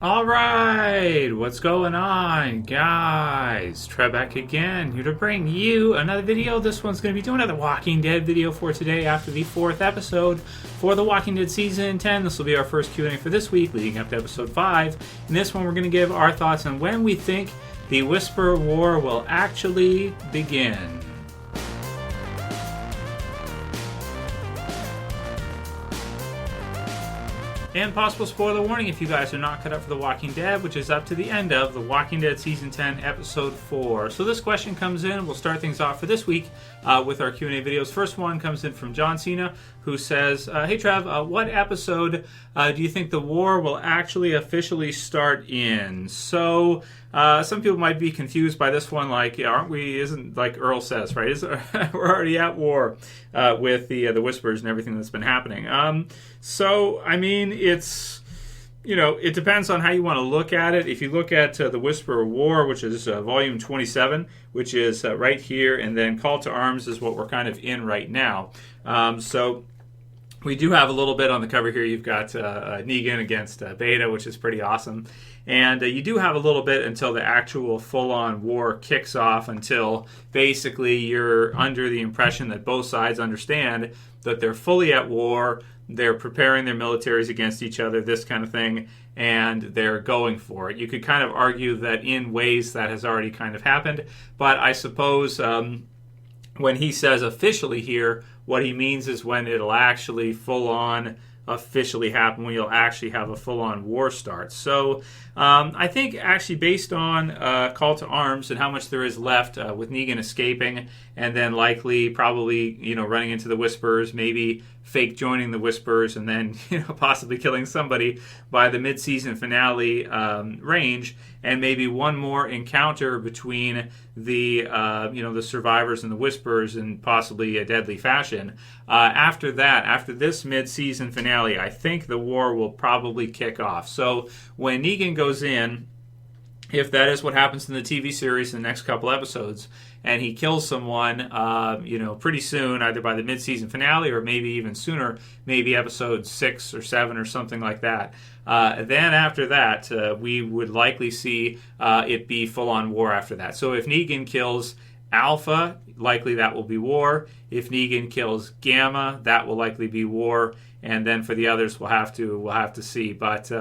All right, what's going on, guys? Trev back again, here to bring you another video. This one's going to be doing another Walking Dead video for today after the 4th episode for The Walking Dead Season 10. This will be our first Q&A for this week, leading up to episode 5. In this one, we're going to give our thoughts on when we think the Whisper War will actually begin. And possible spoiler warning if you guys are not caught up for The Walking Dead, which is up to the end of The Walking Dead Season 10, Episode 4. So this question comes in. We'll start things off for this week with our Q&A videos. First one comes in from John Cena, who says, Hey Trev, what episode do you think the war will actually officially start in? So some people might be confused by this one, like, aren't we, isn't, like Earl says, right? We're already at war with the Whispers and everything that's been happening. So, I mean, it's, you know, it depends on how you want to look at it. If you look at the Whisper War, which is volume 27, which is right here, and then Call to Arms is what we're kind of in right now. So we do have a little bit on the cover here. You've got Negan against Beta, which is pretty awesome. And you do have a little bit until the actual full-on war kicks off, until basically you're under the impression that both sides understand that they're fully at war, they're preparing their militaries against each other, this kind of thing, and they're going for it. You could kind of argue that in ways that has already kind of happened, but I suppose when he says officially here, what he means is when it'll actually full-on officially happen, when you'll actually have a full-on war start. So I think actually based on Call to Arms and how much there is left with Negan escaping and then likely probably, you know, running into the Whispers, maybe fake joining the Whispers and then, you know, possibly killing somebody by the mid-season finale range, and maybe one more encounter between the you know, the survivors and the Whispers in possibly a deadly fashion. After that, after this mid-season finale, I think the war will probably kick off. So when Negan goes in, if that is what happens in the TV series in the next couple episodes, and he kills someone, you know, pretty soon, either by the mid-season finale or maybe even sooner, maybe episode 6 or 7 or something like that. Then after that, we would likely see it be full-on war after that. So if Negan kills Alpha, likely that will be war. If Negan kills Gamma, that will likely be war. And then for the others, we'll have to see. But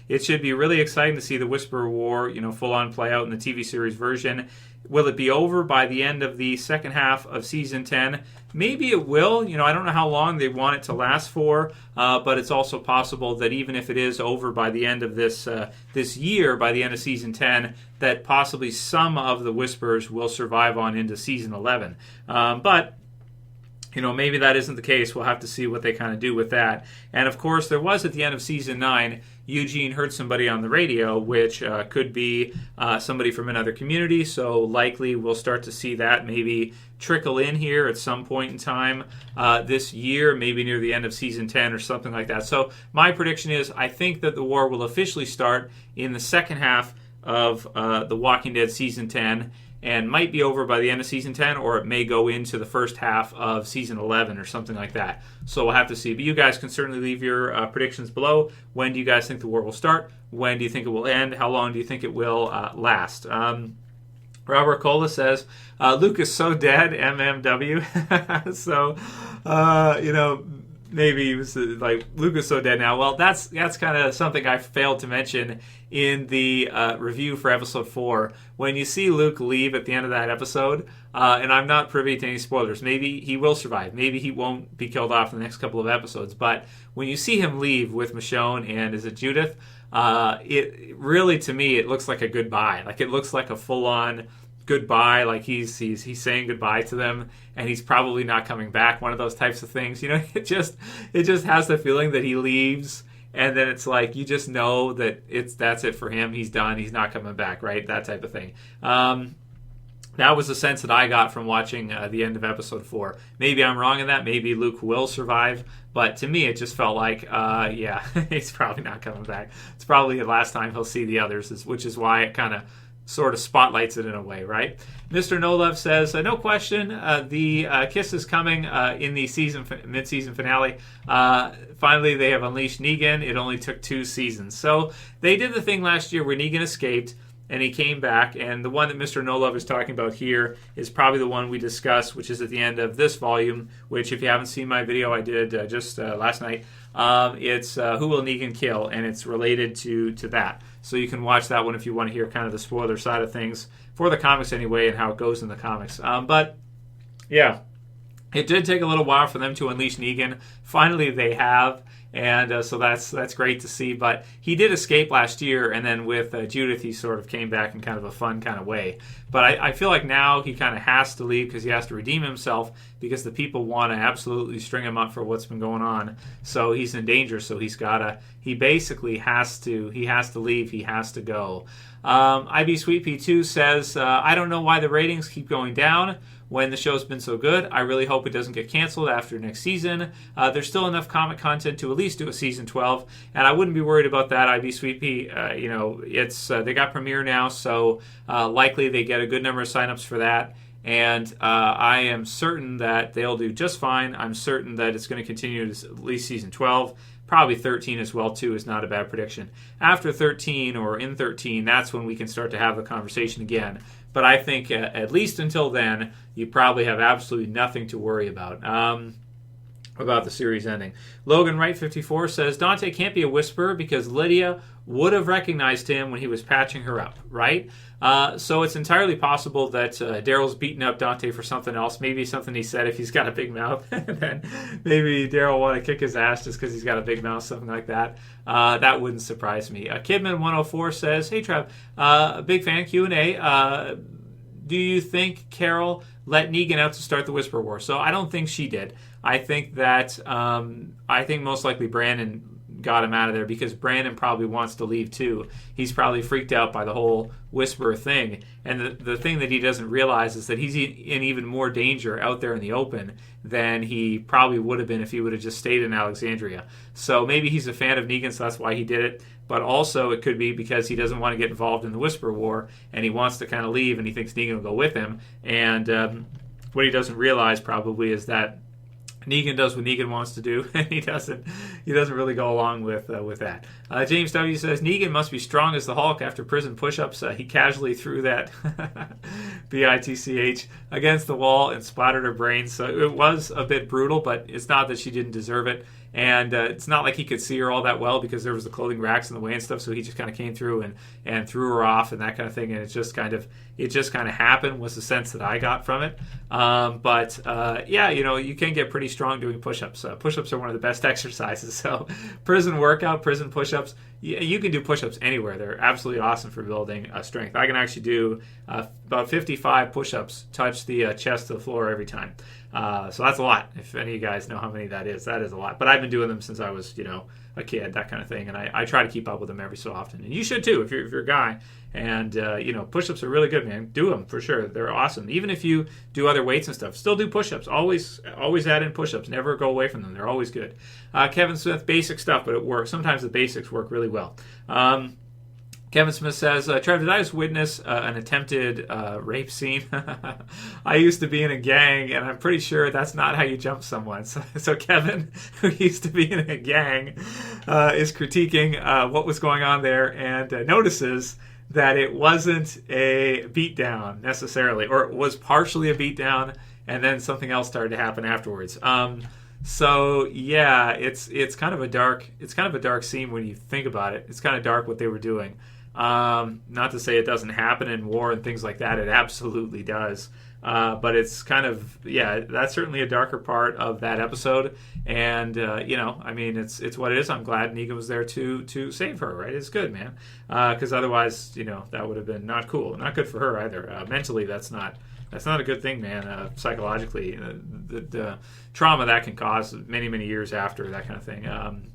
it should be really exciting to see the Whisper War, you know, full on play out in the TV series version. Will it be over by the end of the second half of season 10? Maybe it will. You know, I don't know how long they want it to last for, but it's also possible that even if it is over by the end of this year, by the end of season 10, that possibly some of the Whispers will survive on into season 11. But you know, maybe that isn't the case. We'll have to see what they kind of do with that. And, of course, there was at the end of Season 9, Eugene heard somebody on the radio, which could be somebody from another community. So likely we'll start to see that maybe trickle in here at some point in time this year, maybe near the end of Season 10 or something like that. So my prediction is I think that the war will officially start in the second half of The Walking Dead Season 10, and might be over by the end of Season 10, or it may go into the first half of Season 11 or something like that. So we'll have to see. But you guys can certainly leave your predictions below. When do you guys think the war will start? When do you think it will end? How long do you think it will last? Robert Cola says, Luke is so dead, MMW. So, you know, maybe he was like, Luke is so dead now. Well, that's kind of something I failed to mention in the review for episode 4. When you see Luke leave at the end of that episode, and I'm not privy to any spoilers, maybe he will survive, maybe he won't be killed off in the next couple of episodes, but when you see him leave with Michonne and is it Judith, it really, to me, it looks like a goodbye. Like, it looks like a full-on goodbye, like he's saying goodbye to them, and he's probably not coming back, one of those types of things. You know, it just has the feeling that he leaves, and then it's like you just know that that's it for him. He's done. He's not coming back, right? That type of thing. That was the sense that I got from watching the end of episode 4. Maybe I'm wrong in that. Maybe Luke will survive, but to me it just felt like, yeah, he's probably not coming back. It's probably the last time he'll see the others, which is why it kind of sort of spotlights it in a way, right? MrNoluv says, no question, the kiss is coming in the mid-season finale. Finally, they have unleashed Negan. It only took 2 seasons. So they did the thing last year where Negan escaped, and he came back, and the one that MrNoluv is talking about here is probably the one we discussed, which is at the end of this volume, which if you haven't seen my video I did just last night, it's Who Will Negan Kill, and it's related to that. So you can watch that one if you want to hear kind of the spoiler side of things, for the comics anyway, and how it goes in the comics. But, yeah, it did take a little while for them to unleash Negan. Finally they have. And so that's great to see. But he did escape last year, and then with Judith, he sort of came back in kind of a fun kind of way. But I feel like now he kind of has to leave because he has to redeem himself because the people want to absolutely string him up for what's been going on. So he's in danger. So he basically has to leave. He has to go. IB Sweet P2 says, I don't know why the ratings keep going down when the show's been so good. I really hope it doesn't get canceled after next season. There's still enough comic content to at least do a season 12, and I wouldn't be worried about that. IB Sweet P, it's they got Premiere now, so likely they get a good number of signups for that. And I am certain that they'll do just fine. I'm certain that it's going to continue to at least season 12. Probably 13 as well, too, is not a bad prediction. After 13 or in 13, that's when we can start to have the conversation again. But I think at least until then, you probably have absolutely nothing to worry about the series ending. Logan Wright 54 says, Dante can't be a whisperer because Lydia would have recognized him when he was patching her up, right? So it's entirely possible that Daryl's beating up Dante for something else, maybe something he said if he's got a big mouth. And then maybe Daryl want to kick his ass just because he's got a big mouth, something like that. That wouldn't surprise me. Kidman 104 says, hey, Trev, big fan, Q&A. Do you think Carol let Negan out to start the Whisper War? So I don't think she did. I think that, most likely Brandon got him out of there because Brandon probably wants to leave too. He's probably freaked out by the whole Whisperer thing. And the thing that he doesn't realize is that he's in even more danger out there in the open than he probably would have been if he would have just stayed in Alexandria. So maybe he's a fan of Negan, so that's why he did it. But also it could be because he doesn't want to get involved in the Whisper War and he wants to kind of leave and he thinks Negan will go with him. And what he doesn't realize probably is that Negan does what Negan wants to do, and he doesn't really go along with that. James W. says, Negan must be strong as the Hulk after prison push-ups. He casually threw that BITCH against the wall and splattered her brains. So it was a bit brutal, but it's not that she didn't deserve it. And it's not like he could see her all that well because there was the clothing racks in the way and stuff. So he just kind of came through and threw her off and that kind of thing. And it just kind of happened was the sense that I got from it. Yeah, you can get pretty strong doing push-ups. Push-ups are one of the best exercises. So prison workout, prison push-ups, you can do push-ups anywhere. They're absolutely awesome for building strength. I can actually do about 55 push-ups, touch the chest to the floor every time. So that's a lot. If any of you guys know how many that is a lot. But I've been doing them since I was, a kid, that kind of thing. And I try to keep up with them every so often. And you should too if you're a guy. And, push-ups are really good, man. Do them for sure. They're awesome. Even if you do other weights and stuff, still do push-ups. Always add in push-ups. Never go away from them. They're always good. Kevin Smith, basic stuff, but it works. Sometimes the basics work really well. Kevin Smith says, Trev, did I just witness an attempted rape scene? I used to be in a gang, and I'm pretty sure that's not how you jump someone. So Kevin, who used to be in a gang, is critiquing what was going on there and notices that it wasn't a beatdown necessarily, or it was partially a beatdown, and then something else started to happen afterwards. So yeah, it's kind of a dark scene when you think about it. It's kind of dark what they were doing. Not to say it doesn't happen in war and things like that. It absolutely does. But it's kind of, that's certainly a darker part of that episode. And, it's what it is. I'm glad Negan was there to save her, right? It's good, man. Because otherwise, that would have been not cool. Not good for her either. Mentally, that's not a good thing, man. Psychologically, the trauma that can cause many, many years after, that kind of thing.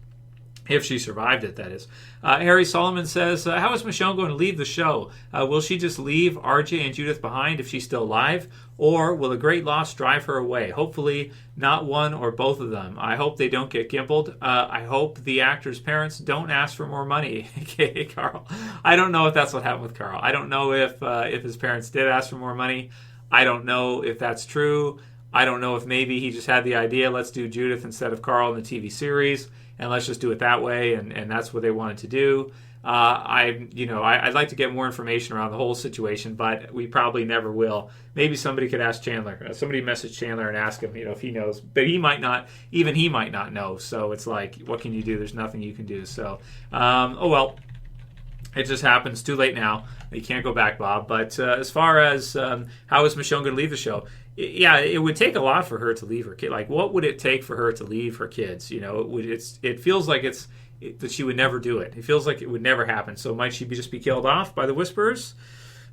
If she survived it, that is. Harry Solomon says, how is Michonne going to leave the show? Will she just leave RJ and Judith behind if she's still alive? Or will a great loss drive her away? Hopefully not one or both of them. I hope they don't get gimpled. I hope the actor's parents don't ask for more money. Okay, Carl. I don't know if that's what happened with Carl. I don't know if his parents did ask for more money. I don't know if that's true. I don't know if maybe he just had the idea, let's do Judith instead of Carl in the TV series, and let's just do it that way, and that's what they wanted to do. I'd like to get more information around the whole situation, but we probably never will. Maybe somebody could ask Chandler. Somebody message Chandler and ask him, if he knows. But he might not. Even he might not know. So it's like, what can you do? There's nothing you can do. So, oh well. It just happens. Too late now. You can't go back, Bob. But as far as how is Michonne going to leave the show? Yeah, it would take a lot for her to leave her kid. Like, what would it take for her to leave her kids? It feels like that she would never do it. It feels like it would never happen. So might she just be killed off by the Whisperers?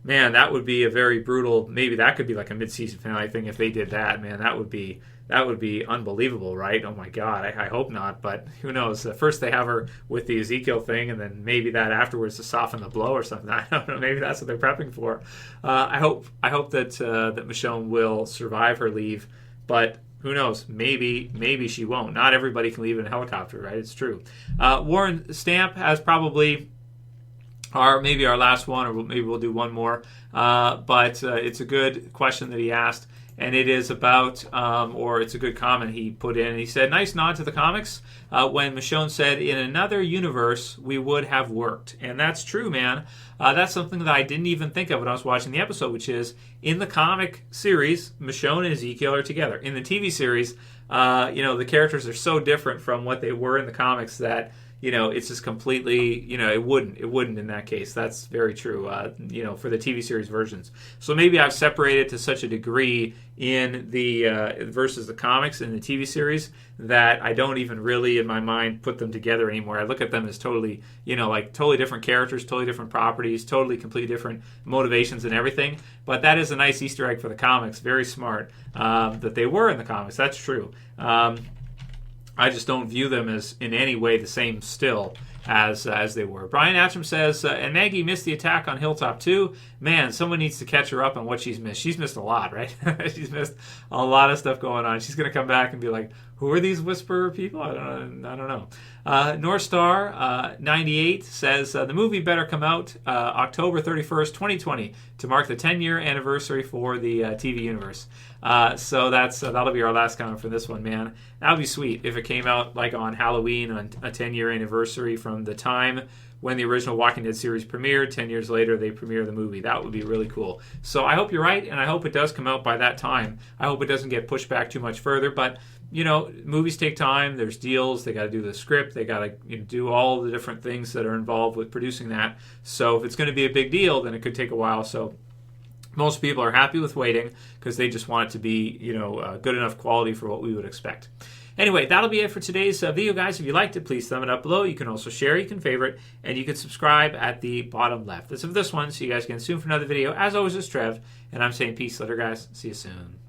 Man, that would be a very brutal. Maybe that could be like a mid-season finale thing if they did that. Man, that would be unbelievable, right? Oh my God, I hope not, but who knows? First they have her with the Ezekiel thing, and then maybe that afterwards to soften the blow or something. I don't know. Maybe that's what they're prepping for. I hope that Michonne will survive her leave, but who knows? Maybe she won't. Not everybody can leave in a helicopter, right? It's true. Warren Stamp has probably maybe our last one, or maybe we'll do one more. But it's a good question that he asked. And it is about, or it's a good comment he put in. He said, nice nod to the comics when Michonne said, in another universe, we would have worked. And that's true, man. That's something that I didn't even think of when I was watching the episode, which is, in the comic series, Michonne and Ezekiel are together. In the TV series, the characters are so different from what they were in the comics that, it's just completely, it wouldn't in that case. That's very true, for the TV series versions. So maybe I've separated to such a degree in the versus the comics in the TV series that I don't even really, in my mind, put them together anymore. I look at them as totally, totally different characters, totally different properties, totally completely different motivations and everything. But that is a nice Easter egg for the comics. Very smart that they were in the comics. That's true. I just don't view them as in any way the same still as they were. Brian Atcham says, and Maggie missed the attack on Hilltop too. Man, someone needs to catch her up on what she's missed. She's missed a lot, right? She's missed a lot of stuff going on. She's going to come back and be like, who are these Whisperer people? I don't know. North Star 98 says, the movie better come out October 31st, 2020 to mark the 10-year anniversary for the TV universe. So that'll be our last comment for this one, man. That would be sweet if it came out like on Halloween on a 10-year anniversary from the time when the original Walking Dead series premiered. 10 years later, they premiere the movie. That would be really cool. So I hope you're right, and I hope it does come out by that time. I hope it doesn't get pushed back too much further, but movies take time. There's deals. They got to do the script. They got to do all the different things that are involved with producing that. So if it's going to be a big deal, then it could take a while. So most people are happy with waiting because they just want it to be, good enough quality for what we would expect. Anyway, that'll be it for today's video, guys. If you liked it, please thumb it up below. You can also share, you can favorite, and you can subscribe at the bottom left. That's it for this one. See you guys again soon for another video. As always, it's Trev, and I'm saying peace later, guys. See you soon.